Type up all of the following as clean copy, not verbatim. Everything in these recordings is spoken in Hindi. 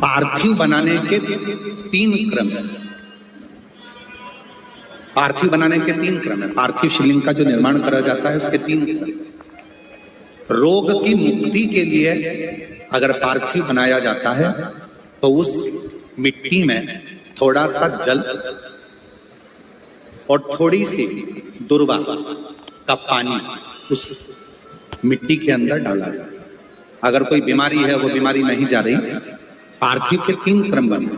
पार्थिव बनाने के 3 क्रम है। पार्थिव बनाने के 3 क्रम है। पार्थिव शिवलिंग का जो निर्माण करा जाता है उसके 3 क्रम। रोग की मुक्ति के लिए अगर पार्थिव बनाया जाता है तो उस मिट्टी में थोड़ा सा जल और थोड़ी सी दुर्वा का पानी उस मिट्टी के अंदर डाला जाता है। अगर कोई बीमारी है, वो बीमारी नहीं जा रही, पार्थिव के 3 क्रम बने।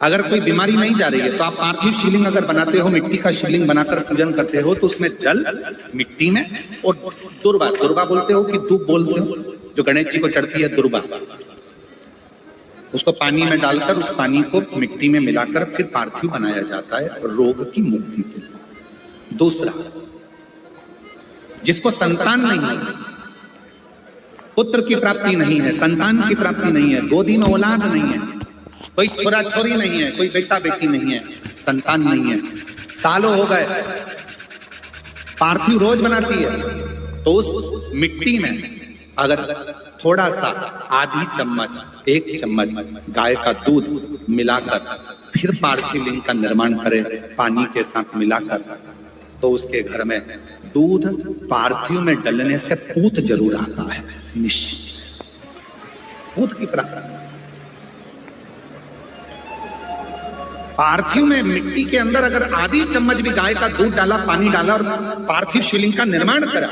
अगर कोई बीमारी नहीं जा रही है तो आप पार्थिव शिवलिंग अगर बनाते हो, मिट्टी का शिवलिंग बनाकर पूजन करते हो, तो उसमें जल मिट्टी में और दुर्वा, दुर्वा बोलते हो कि दूब बोलते हो, जो गणेश जी को चढ़ती है दुर्वा, उसको पानी में डालकर उस पानी को मिट्टी में मिलाकर फिर पार्थिव बनाया जाता है रोग की मुक्ति के लिए। दूसरा, जिसको संतान नहीं है, पुत्र की प्राप्ति नहीं है, संतान की प्राप्ति नहीं है, गोदी में औलाद नहीं है, कोई छोरा छोरी नहीं है, कोई बेटा बेटी नहीं है, संतान नहीं है, सालों हो गए, पार्थिव रोज बनाती है, तो उस मिट्टी में अगर थोड़ा सा आधी चम्मच, 1 चम्मच गाय का दूध मिलाकर फिर पार्थिव लिंग का निर्माण करे पानी के साथ मिलाकर, तो उसके घर में दूध पार्थिव में डलने से पूत जरूर आता है, निश्चित पूत की प्राप्ति। पार्थिव में मिट्टी के अंदर अगर आधी चम्मच भी गाय का दूध डाला, पानी डाला और पार्थिव शिवलिंग का निर्माण करा,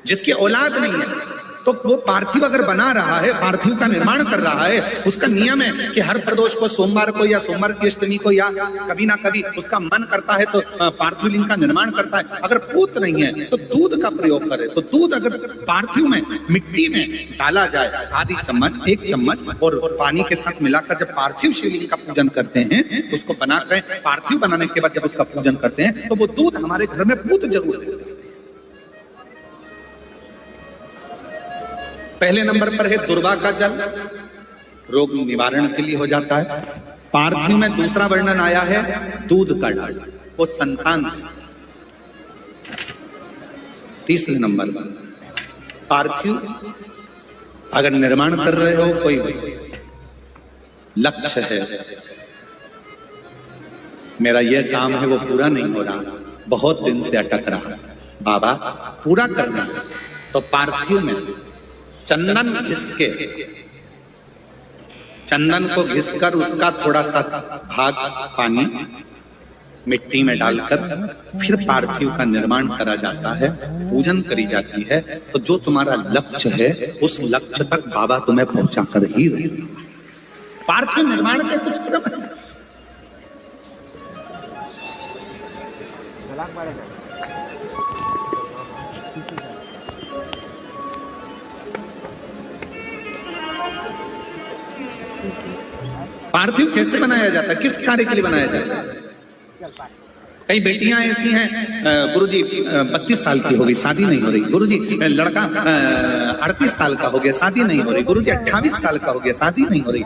जिसकी औलाद नहीं है, तो वो पार्थिव अगर बना रहा है, पार्थिव का निर्माण कर रहा है, उसका नियम है कि हर प्रदोष को, सोमवार को या सोमवार की अष्टमी को या कभी ना कभी उसका मन करता है तो पार्थिव लिंग का निर्माण करता है। अगर पूत नहीं है तो दूध का प्रयोग करे। तो दूध अगर पार्थिव में मिट्टी में डाला जाए, आधी चम्मच, 1 चम्मच और पानी के साथ मिलाकर जब पार्थिव शिवलिंग का पूजन करते हैं, उसको बनाकर पार्थिव बनाने के बाद जब उसका पूजन करते हैं, तो वो दूध हमारे घर में पूत जरूर देते हैं। पहले नंबर पर है दुर्वा का जल, रोग निवारण के लिए हो जाता है। पार्थिव में दूसरा वर्णन आया है दूध का ढाल, वो संतान। तीसरे नंबर पर पार्थिव अगर निर्माण कर रहे हो, कोई लक्ष्य है, मेरा यह काम है वो पूरा नहीं हो रहा, बहुत दिन से अटक रहा, बाबा पूरा करना है, तो पार्थिव में चंदन घिस के, चंदन को घिसकर उसका थोड़ा सा भाग पानी मिट्टी में डालकर फिर पार्थिव का निर्माण करा जाता है, पूजन करी जाती है। तो जो तुम्हारा लक्ष्य है उस लक्ष्य तक बाबा तुम्हें पहुंचा कर ही रहेगा। पार्थिव निर्माण के कुछ क्रम है। पार्थिव कैसे बनाया जाता है, किस कार्य के लिए बनाया जाता है? कई बेटियां ऐसी हैं, गुरुजी 32 साल की हो गई, शादी नहीं हो रही, गुरुजी लड़का 38 साल का हो गया, शादी नहीं हो रही, गुरुजी 28 साल का हो गया, शादी नहीं हो रही।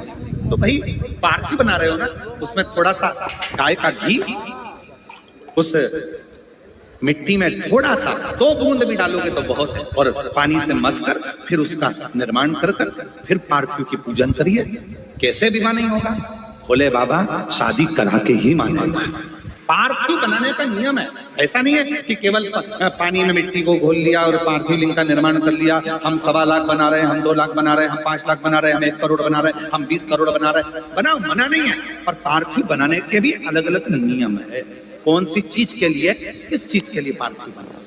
तो भाई पार्थिव बना रहे हो ना, उसमें थोड़ा सा गाय का घी उस मिट्टी में थोड़ा सा 2 बूंद भी डालोगे तो बहुत है, और पानी से मसकर फिर उसका निर्माण कर फिर पार्थिव की पूजन करिए। कैसे विवाह नहीं होगा? बोले बाबा शादी करा के ही मानेगा। पार्थिव बनाने का नियम है, ऐसा नहीं है कि केवल पानी में मिट्टी को घोल लिया और पार्थिव लिंग का निर्माण कर लिया। हम 1.25 लाख बना रहे हैं, हम 2 लाख बना रहे हैं, हम 5 लाख बना रहे हैं, हम 1 करोड़ बना रहे हैं, हम 20 करोड़ बना रहे हैं। बनाओ, मना नहीं है, पर पार्थिव बनाने के भी अलग अलग नियम है। कौन सी चीज के लिए, किस चीज के लिए पार्थिव बना।